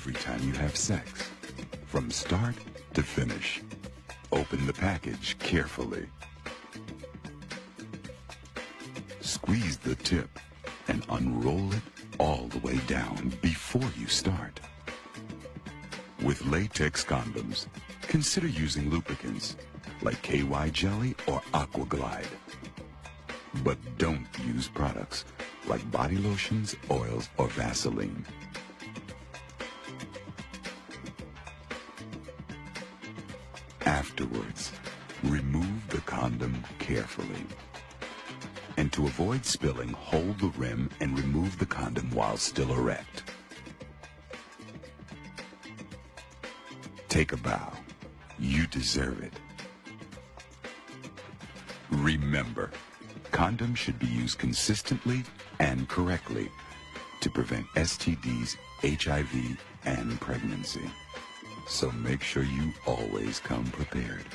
every time you have sex, from start to finish. Open the package carefully. Squeeze the tip and unroll it all the way down before you start. With latex condoms, consider using lubricants like KY Jelly or Aqua Glide. But don't use products like body lotions, oils, or Vaseline. Afterwards, remove the condom carefully. And to avoid spilling, hold the rim and remove the condom while still erect. Take a bow. You deserve it. Remember, condoms should be used consistently and correctly to prevent STDs, HIV, and pregnancy. So make sure you always come prepared.